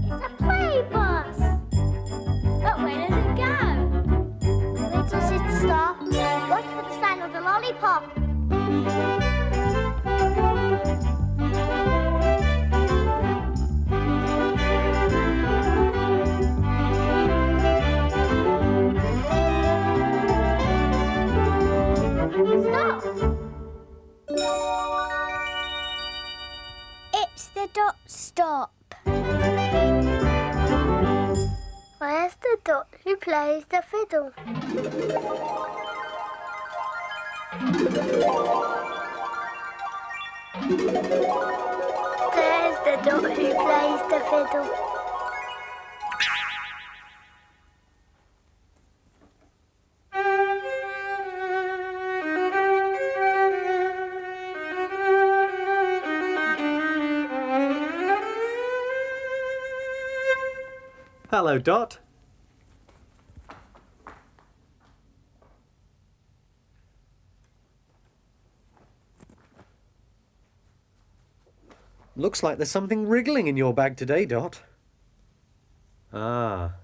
It's a play bus. But where does it go? Where does it stop? Watch for the sign of the lollipop. Stop! It's the dot stop. Where's the dot who plays the fiddle? There's the dot who plays the fiddle. Hello, Dot. Looks like there's something wriggling in your bag today, Dot. Ah.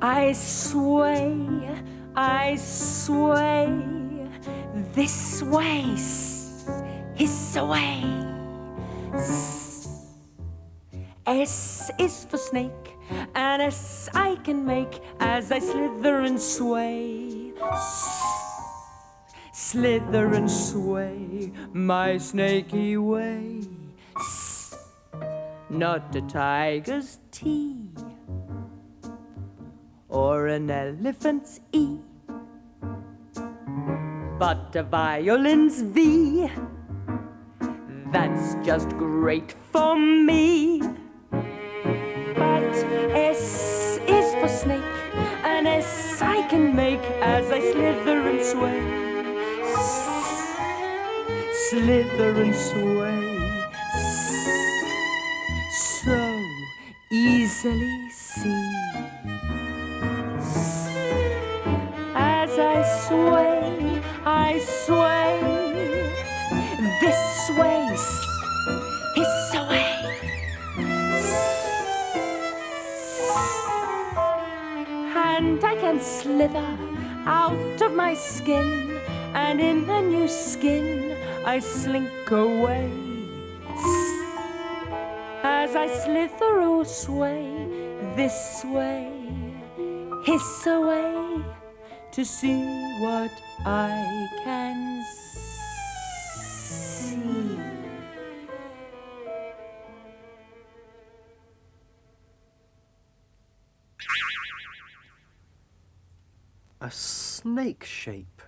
I sway, this way, hiss away. S is for snake, and S I can make as I slither and sway. Slither and sway my snaky way. Not a tiger's T or an elephant's E, but a violin's V. That's just great for me. But S is for snake, an S I can make as I slither and sway. Slither and sway so easily see. As I sway, this way, hiss away. And I can slither out of my skin, and in a new skin I slink away. As I slither or sway, this way, hiss away, to see what I can see. A snake shape.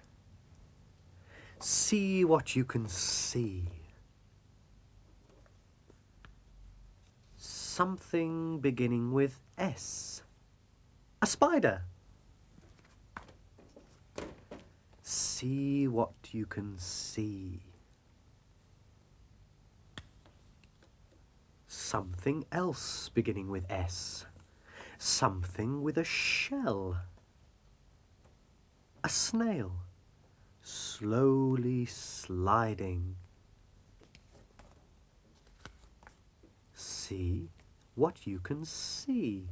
See what you can see. Something beginning with S. A spider. See what you can see. Something else beginning with S. Something with a shell. A snail, slowly sliding. see what you can see.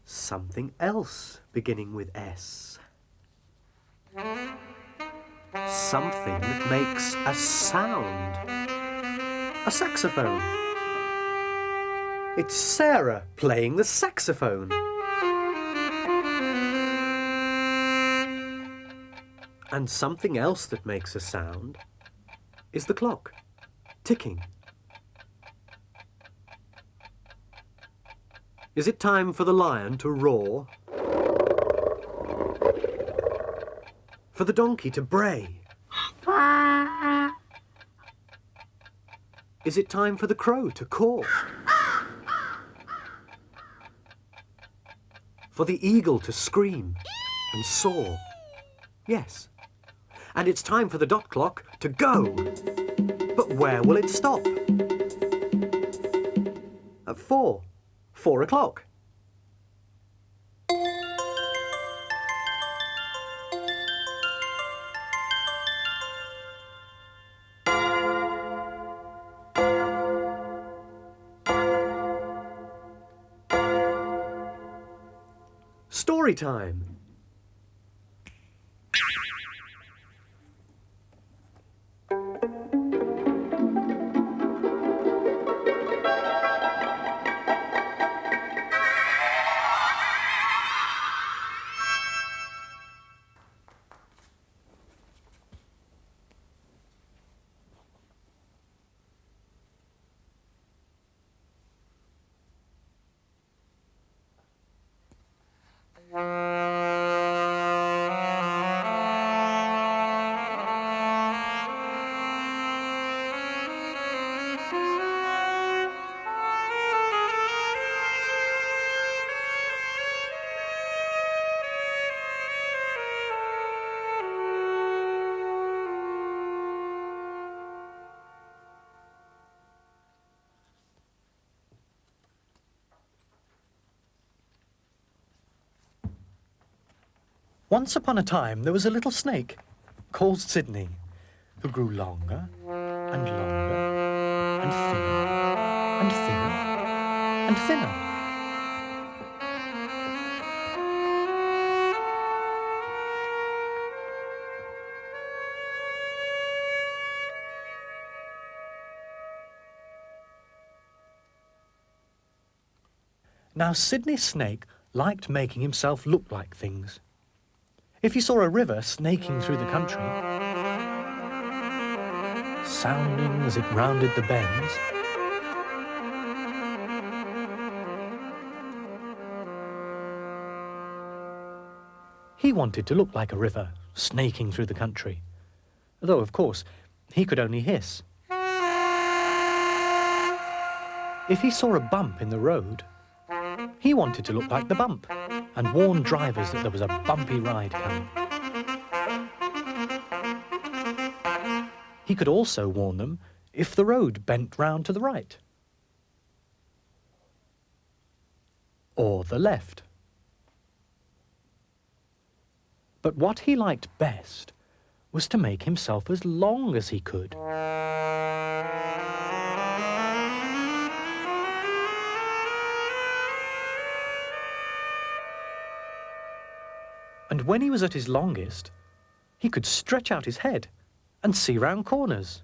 Something else beginning with S. Something that makes a sound. A saxophone. It's Sarah playing the saxophone. And something else that makes a sound is the clock, ticking. Is it time for the lion to roar? For the donkey to bray? Is it time for the crow to caw? For the eagle to scream and soar? Yes. And it's time for the dot clock to go. But where will it stop? At 4. 4 o'clock. Story time. Once upon a time, there was a little snake called Sydney, who grew longer and longer and thinner and thinner and thinner. Now, Sydney Snake liked making himself look like things. If he saw a river snaking through the country, sounding as it rounded the bends, he wanted to look like a river snaking through the country, though, of course, he could only hiss. If he saw a bump in the road, he wanted to look like the bump and warn drivers that there was a bumpy ride coming. He could also warn them if the road bent round to the right or the left. But what he liked best was to make himself as long as he could. And when he was at his longest, he could stretch out his head and see round corners.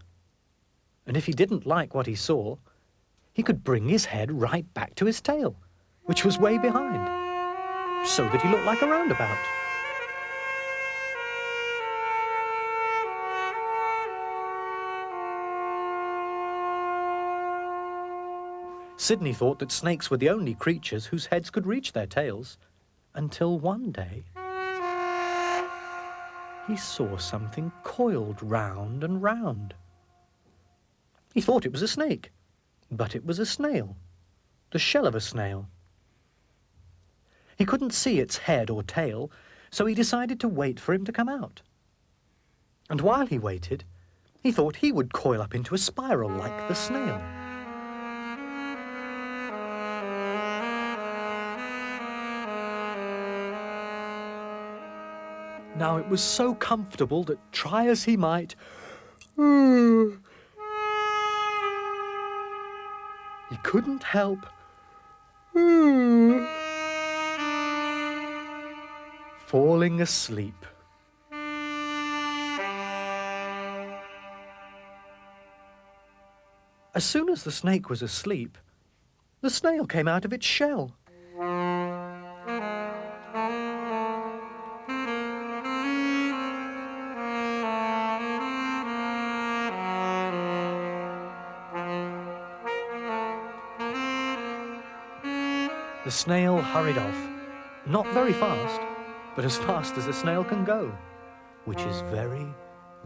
And if he didn't like what he saw, he could bring his head right back to his tail, which was way behind, so that he looked like a roundabout. Sydney thought that snakes were the only creatures whose heads could reach their tails, until one day he saw something coiled round and round. He thought it was a snake, but it was a snail, the shell of a snail. He couldn't see its head or tail, so he decided to wait for him to come out. And while he waited, he thought he would coil up into a spiral like the snail. Now it was so comfortable that, try as he might, he couldn't help falling asleep. As soon as the snake was asleep, the snail came out of its shell. The snail hurried off, not very fast, but as fast as a snail can go, which is very,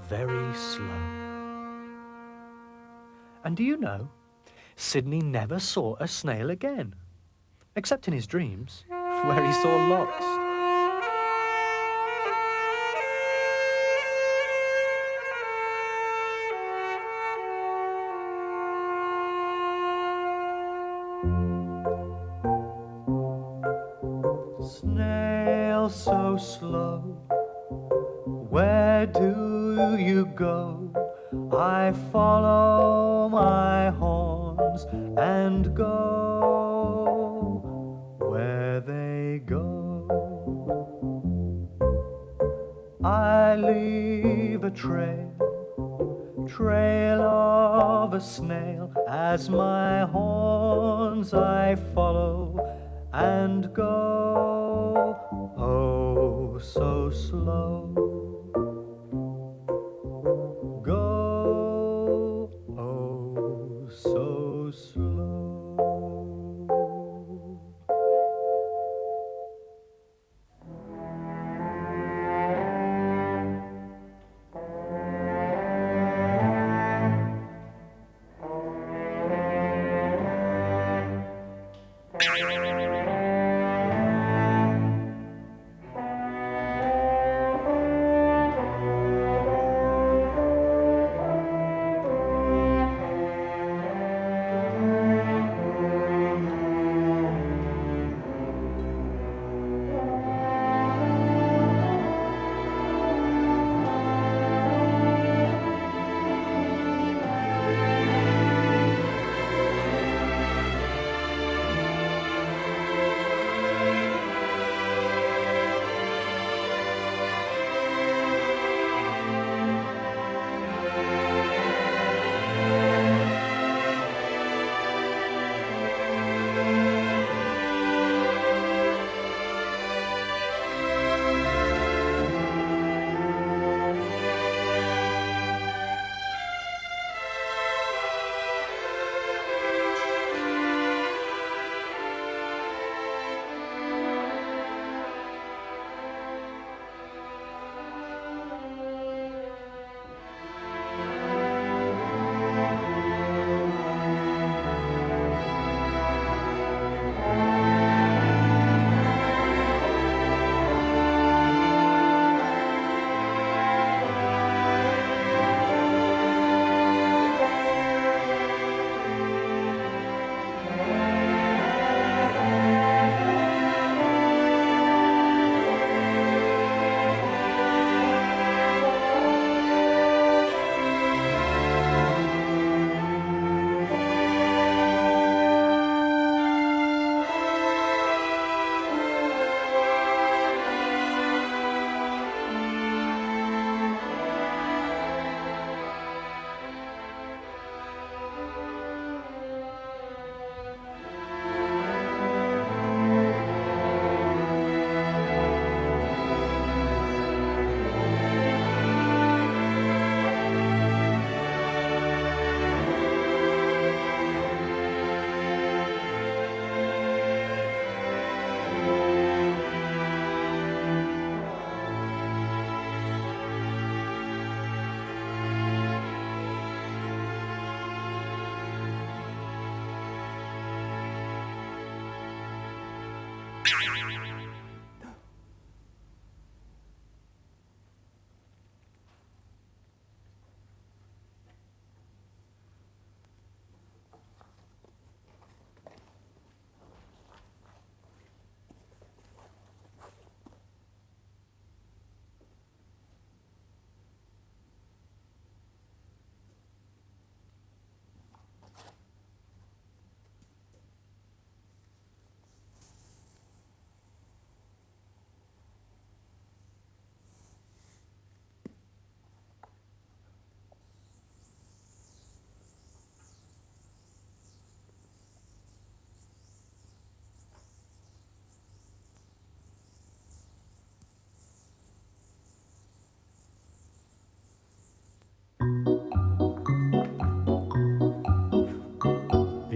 very slow. And do you know, Sidney never saw a snail again, except in his dreams, where he saw lots. Snail so slow, where do you go? I follow my horns and go where they go. I leave a trail of a snail, as my horns I follow and go, oh, so slow. Go, oh, so slow.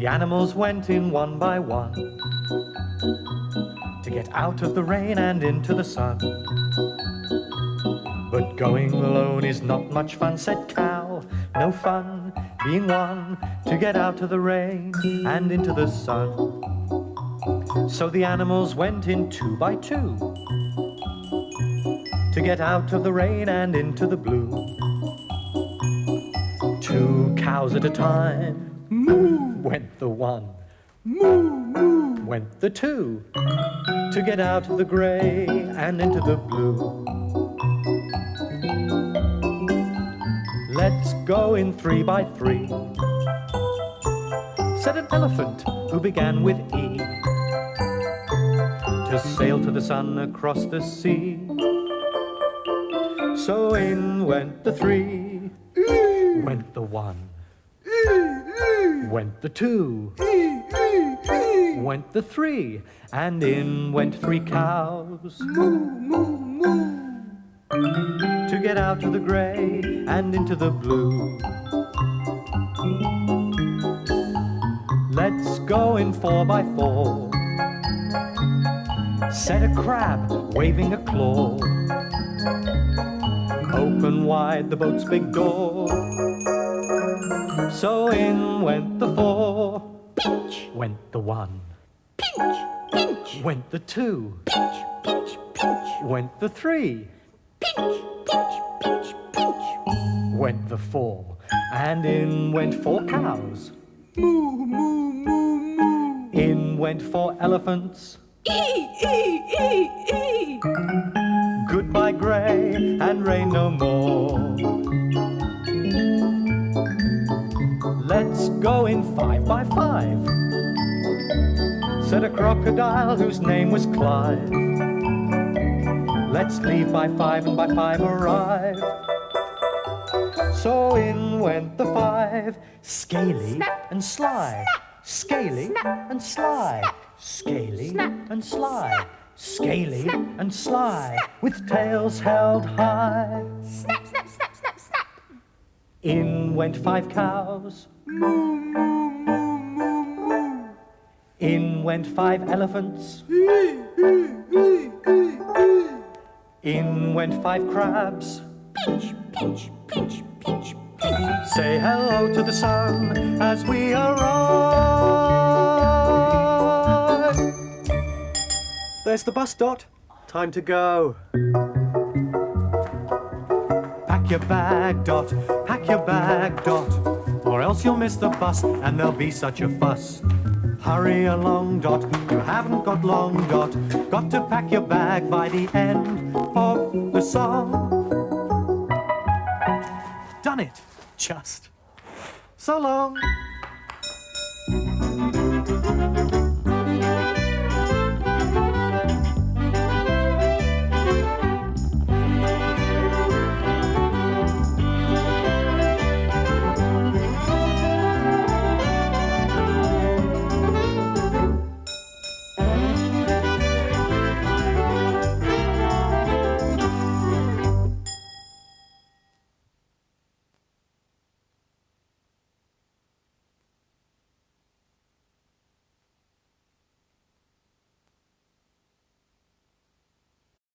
The animals went in one by one to get out of the rain and into the sun. But going alone is not much fun, said Cow. No fun being one to get out of the rain and into the sun. So the animals went in 2 by 2 to get out of the rain and into the blue. 2 cows at a time. Moo! Went the one. Moo! Moo! Went the 2 to get out of the grey and into the blue. Let's go in 3 by 3, said an elephant who began with E, to sail to the sun across the sea. So in went the 3, went the 1, went the 2, went the 3, and in went 3 cows. To get out of the grey and into the blue. Let's go in 4 by 4, said a crab waving a claw. Open wide the boat's big door. So in went the 4, pinch, went the 1, pinch, pinch, went the 2, pinch, pinch, pinch, went the 3, pinch, pinch, pinch, pinch, went the 4, and in went 4 cows. Moo, moo, moo, moo. In went 4 elephants. E. Goodbye grey and rain no more. Let's go in 5 by 5, said a crocodile whose name was Clive. Let's leave by 5 and by 5 arrive. So in went the 5, scaly Snap, and sly, snap, scaly snap, and sly, snap, scaly snap, and sly, snap, scaly snap, and sly, snap. with tails held high. Snap, snap, snap, snap, snap. In went 5 cows. Moo, moo, moo, moo, moo. In went 5 elephants. In went 5 crabs. Pinch, pinch, pinch, pinch, pinch. Say hello to the sun as we arrive. There's the bus, Dot. Time to go. Pack your bag, Dot, pack your bag, Dot, or else you'll miss the bus and there'll be such a fuss. Hurry along, Dot, you haven't got long, Dot. Got to pack your bag by the end of the song. Done it, just. So long.